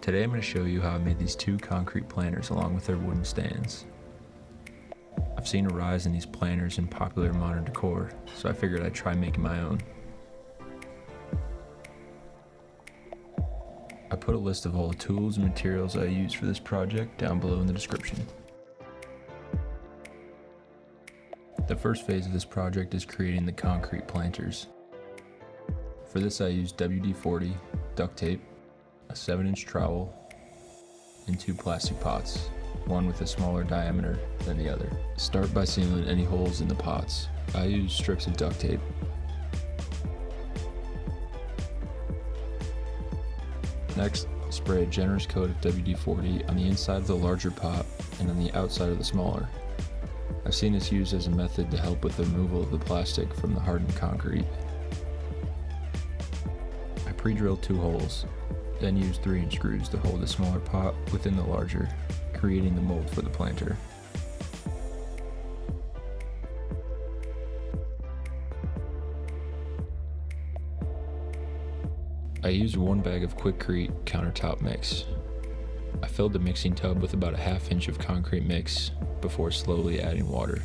Today I'm going to show you how I made these two concrete planters along with their wooden stands. I've seen a rise in these planters in popular modern decor, so I figured I'd try making my own. I put a list of all the tools and materials I use for this project down below in the description. The first phase of this project is creating the concrete planters. For this I used WD-40, duct tape, a 7-inch trowel, and 2 plastic pots, one with a smaller diameter than the other. Start by sealing any holes in the pots. I used strips of duct tape. Next, spray a generous coat of WD-40 on the inside of the larger pot and on the outside of the smaller. I've seen this used as a method to help with the removal of the plastic from the hardened concrete. I pre-drilled 2 holes, then used 3-inch screws to hold the smaller pot within the larger, creating the mold for the planter. I used 1 bag of Quikrete Countertop mix. I filled the mixing tub with about a 1/2 inch of concrete mix before slowly adding water.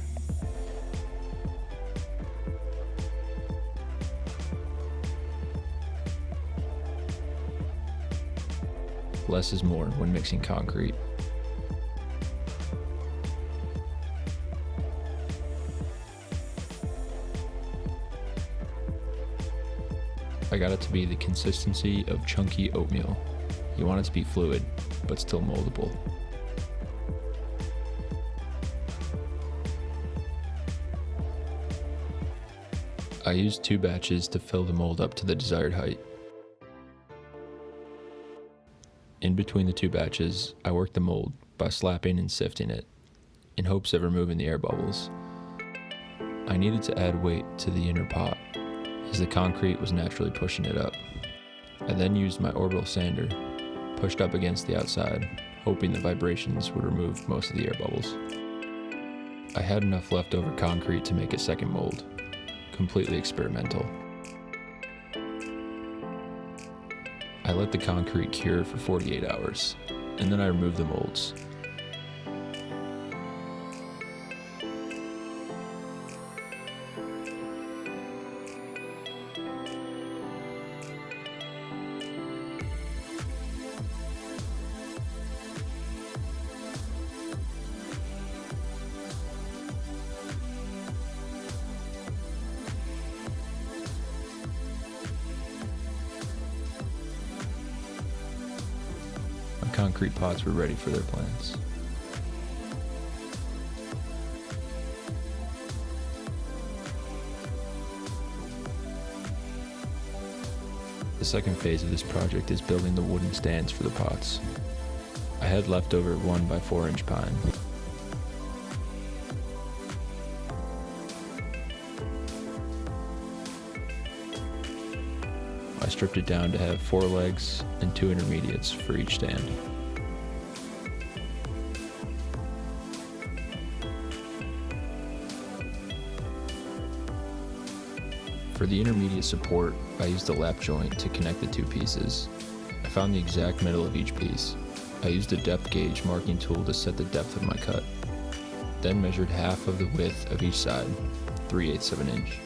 Less is more when mixing concrete. I got it to be the consistency of chunky oatmeal. You want it to be fluid, but still moldable. I used 2 batches to fill the mold up to the desired height. In between the 2 batches, I worked the mold by slapping and sifting it, in hopes of removing the air bubbles. I needed to add weight to the inner pot, as the concrete was naturally pushing it up. I then used my orbital sander, pushed up against the outside, hoping the vibrations would remove most of the air bubbles. I had enough leftover concrete to make a second mold, completely experimental. I let the concrete cure for 48 hours, and then I removed the molds. Concrete pots were ready for their plants. The second phase of this project is building the wooden stands for the pots. I had leftover 1 by 4-inch pine. I stripped it down to have 4 legs and 2 intermediates for each stand. For the intermediate support, I used a lap joint to connect the 2 pieces. I found the exact middle of each piece. I used a depth gauge marking tool to set the depth of my cut, then measured half of the width of each side, 3/8 of an inch.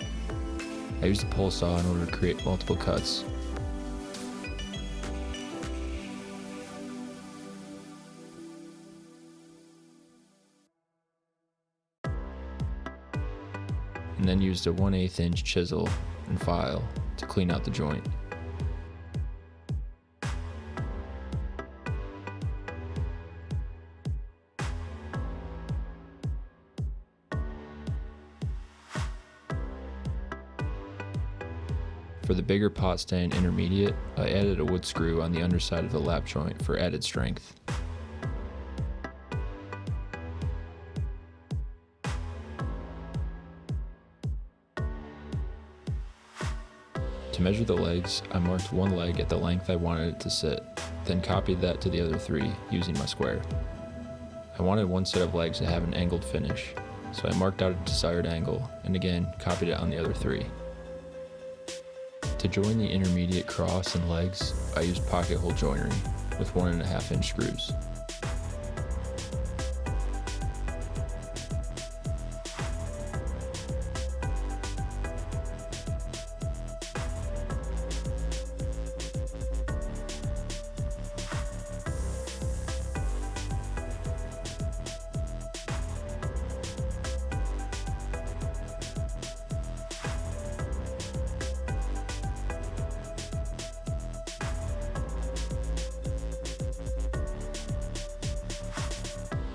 I used a pole saw in order to create multiple cuts. And then used a 1/8 inch chisel and file to clean out the joint. For the bigger pot stand intermediate, I added a wood screw on the underside of the lap joint for added strength. To measure the legs, I marked 1 leg at the length I wanted it to sit, then copied that to the other 3 using my square. I wanted 1 set of legs to have an angled finish, so I marked out a desired angle and again copied it on the other 3. To join the intermediate cross and legs, I used pocket hole joinery. with 1.5-inch screws.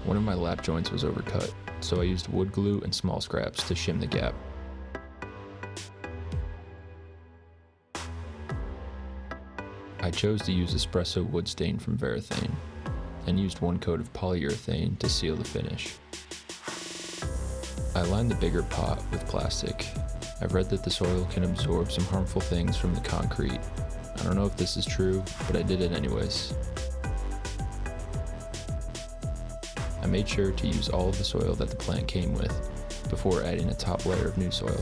One of my lap joints was overcut, so I used wood glue and small scraps to shim the gap. I chose to use Espresso wood stain from Varathane, and used 1 coat of polyurethane to seal the finish. I lined the bigger pot with plastic. I've read that the soil can absorb some harmful things from the concrete. I don't know if this is true, but I did it anyways. I made sure to use all of the soil that the plant came with before adding a top layer of new soil.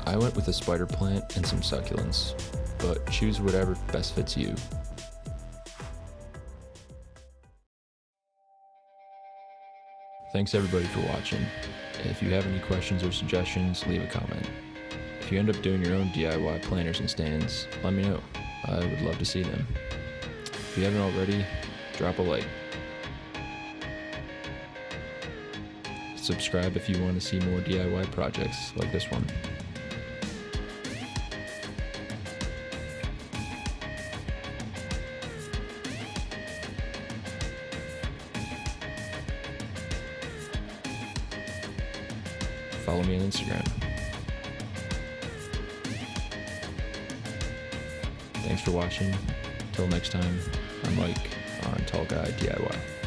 I went with a spider plant and some succulents, but choose whatever best fits you. Thanks everybody for watching. If you have any questions or suggestions, leave a comment. If you end up doing your own DIY planters and stands, let me know. I would love to see them. If you haven't already, drop a like. Subscribe if you want to see more DIY projects like this one. Follow me on Instagram. Thanks for watching. Till next time, I'm Mike on Tall Guy DIY.